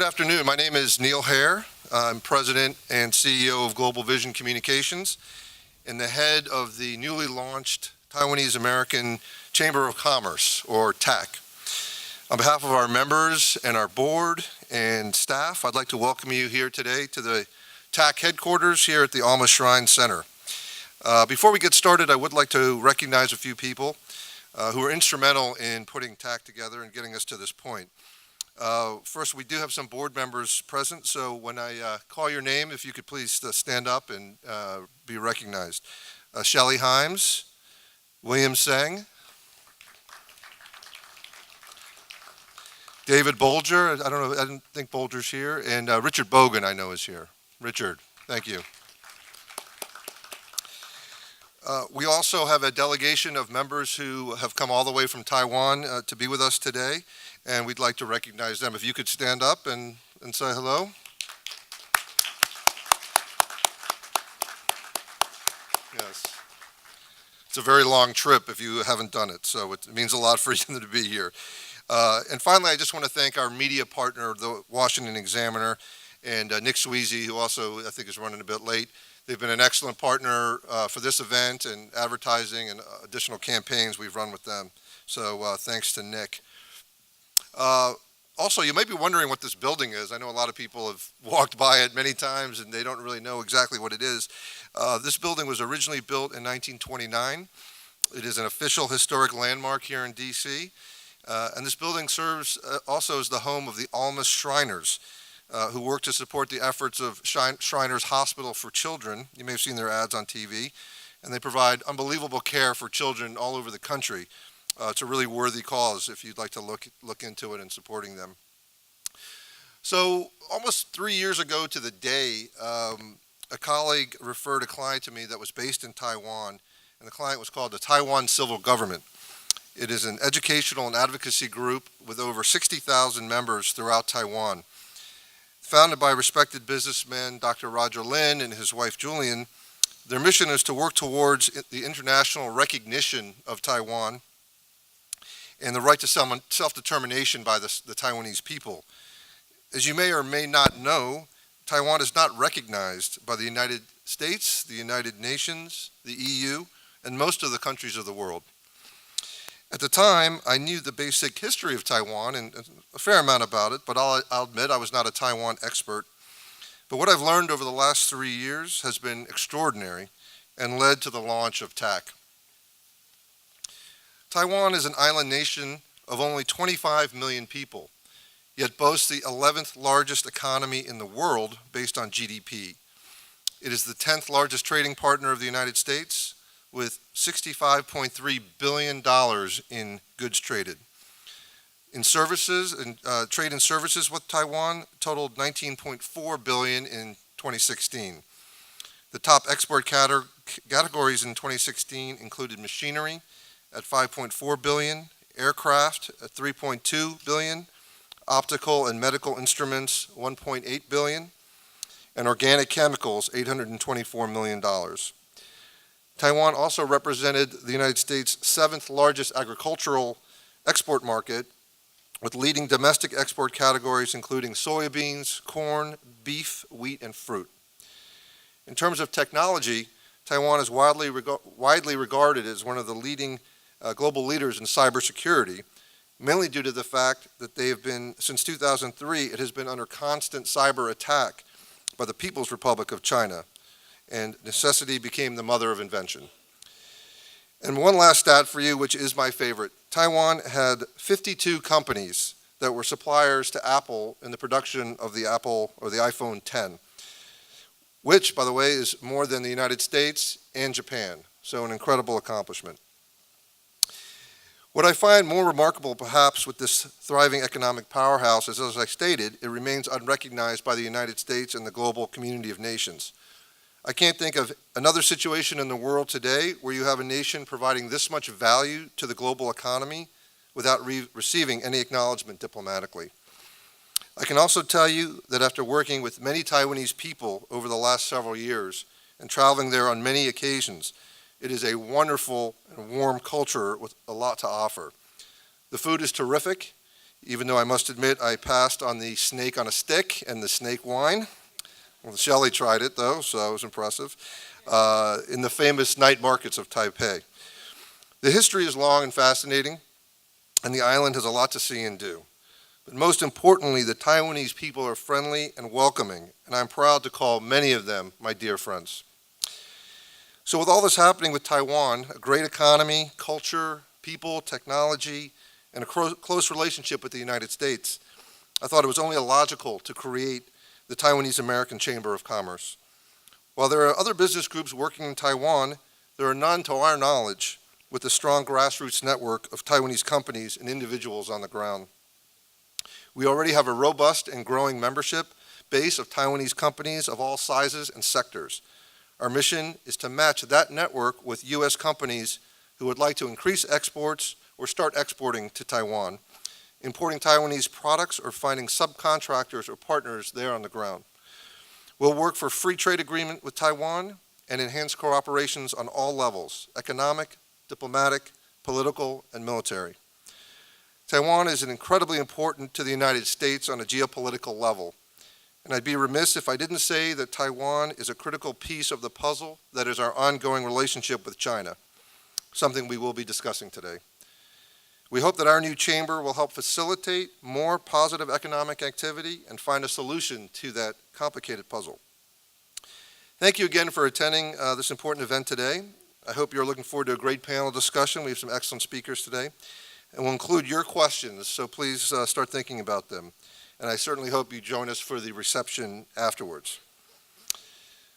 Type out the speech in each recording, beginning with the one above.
Good afternoon. My name is Neil Hare. I'm President and CEO of Global Vision Communications and the head of the newly launched Taiwanese-American Chamber of Commerce, or TACC. On behalf of our members and our board and staff, I'd like to welcome you here today to the TACC headquarters here at the Alma Shrine Center. Before we get started, I would like to recognize a few people who were instrumental in putting TACC together and getting us to this point. First, we do have some board members present, so when I call your name, if you could please stand up and be recognized. Shelley Himes, William Seng, David Bolger, I don't think Bolger's here, and Richard Bogan I know is here. Richard, thank you. We also have a delegation of members who have come all the way from Taiwan to be with us today, and we'd like to recognize them. If you could stand up and say hello. Yes. It's a very long trip if you haven't done it, so it means a lot for you to be here. And finally, I just want to thank our media partner, the Washington Examiner, and Nick Sweezy, who also I think is running a bit late. They've been an excellent partner for this event and advertising and additional campaigns we've run with them. So thanks to Nick. Also, you might be wondering what this building is. I know a lot of people have walked by it many times and they don't really know exactly what it is. This building was originally built in 1929. It is an official historic landmark here in DC. And this building serves also as the home of the Alma Shriners, who work to support the efforts of Shriners Hospital for Children. You may have seen their ads on TV. And they provide unbelievable care for children all over the country. It's a really worthy cause if you'd like to look into it and supporting them. So almost 3 years ago to the day, a colleague referred a client to me that was based in Taiwan, and the client was called the Taiwan Civil Government. It is an educational and advocacy group with over 60,000 members throughout Taiwan. Founded by respected businessman Dr. Roger Lin and his wife Julian, their mission is to work towards the international recognition of Taiwan and the right to self-determination by the Taiwanese people. As you may or may not know, Taiwan is not recognized by the United States, the United Nations, the EU, and most of the countries of the world. At the time, I knew the basic history of Taiwan and a fair amount about it, but I'll admit I was not a Taiwan expert. But what I've learned over the last 3 years has been extraordinary and led to the launch of TACC. Taiwan is an island nation of only 25 million people, yet boasts the 11th largest economy in the world based on GDP. It is the 10th largest trading partner of the United States, with $65.3 billion in goods traded. In services, and trade and services with Taiwan totaled $19.4 billion in 2016. The top export categories in 2016 included machinery at $5.4 billion, aircraft at $3.2 billion, optical and medical instruments $1.8 billion, and organic chemicals $824 million. Taiwan also represented the United States' 7th largest agricultural export market, with leading domestic export categories including soybeans, corn, beef, wheat, and fruit. In terms of technology, Taiwan is widely regarded as one of the leading global leaders in cybersecurity, mainly due to the fact that they have been, since 2003, it has been under constant cyber attack by the People's Republic of China, and necessity became the mother of invention. And one last stat for you, which is my favorite. Taiwan had 52 companies that were suppliers to Apple in the production of the Apple or the iPhone X, which, by the way, is more than the United States and Japan. So an incredible accomplishment. What I find more remarkable, perhaps, with this thriving economic powerhouse is, as I stated, it remains unrecognized by the United States and the global community of nations. I can't think of another situation in the world today where you have a nation providing this much value to the global economy without receiving any acknowledgement diplomatically. I can also tell you that after working with many Taiwanese people over the last several years and traveling there on many occasions, it is a wonderful and warm culture with a lot to offer. The food is terrific. even though I must admit I passed on the snake on a stick and the snake wine. Well, Shelley tried it, though, so it was impressive, in the famous night markets of Taipei. The history is long and fascinating, and the island has a lot to see and do. But most importantly, the Taiwanese people are friendly and welcoming, and I'm proud to call many of them my dear friends. So with all this happening with Taiwan, a great economy, culture, people, technology, and a close relationship with the United States, I thought it was only logical to create the Taiwanese-American Chamber of Commerce. While there are other business groups working in Taiwan, there are none, to our knowledge, with a strong grassroots network of Taiwanese companies and individuals on the ground. We already have a robust and growing membership base of Taiwanese companies of all sizes and sectors. Our mission is to match that network with U.S. companies who would like to increase exports or start exporting to Taiwan, importing Taiwanese products or finding subcontractors or partners there on the ground. We'll work for free trade agreement with Taiwan and enhance cooperations on all levels: economic, diplomatic, political, and military. Taiwan is incredibly important to the United States on a geopolitical level, and I'd be remiss if I didn't say that Taiwan is a critical piece of the puzzle that is our ongoing relationship with China, something we will be discussing today. We hope that our new chamber will help facilitate more positive economic activity and find a solution to that complicated puzzle. Thank you again for attending this important event today. I hope you're looking forward to a great panel discussion. We have some excellent speakers today. And we'll include your questions, so please start thinking about them. And I certainly hope you join us for the reception afterwards.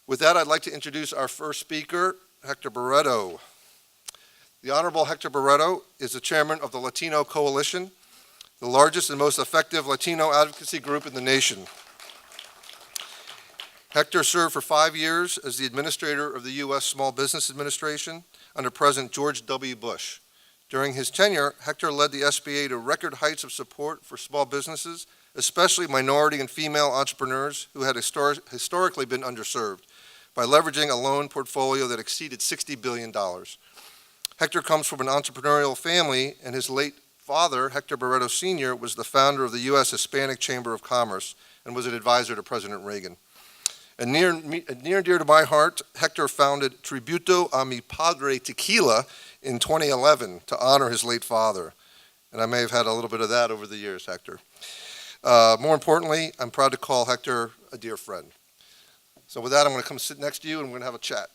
With that, I'd like to introduce our first speaker, Hector Barreto. The Honorable Hector Barreto is the chairman of the Latino Coalition, the largest and most effective Latino advocacy group in the nation. Hector served for 5 years as the administrator of the U.S. Small Business Administration under President George W. Bush. During his tenure, Hector led the SBA to record heights of support for small businesses, especially minority and female entrepreneurs who had historically been underserved, by leveraging a loan portfolio that exceeded $60 billion. Hector comes from an entrepreneurial family, and his late father, Hector Barreto Sr., was the founder of the U.S. Hispanic Chamber of Commerce and was an advisor to President Reagan. And near and dear to my heart, Hector founded Tributo a mi Padre Tequila in 2011 to honor his late father. And I may have had a little bit of that over the years, Hector. More importantly, I'm proud to call Hector a dear friend. So with that, I'm going to come sit next to you and we're going to have a chat.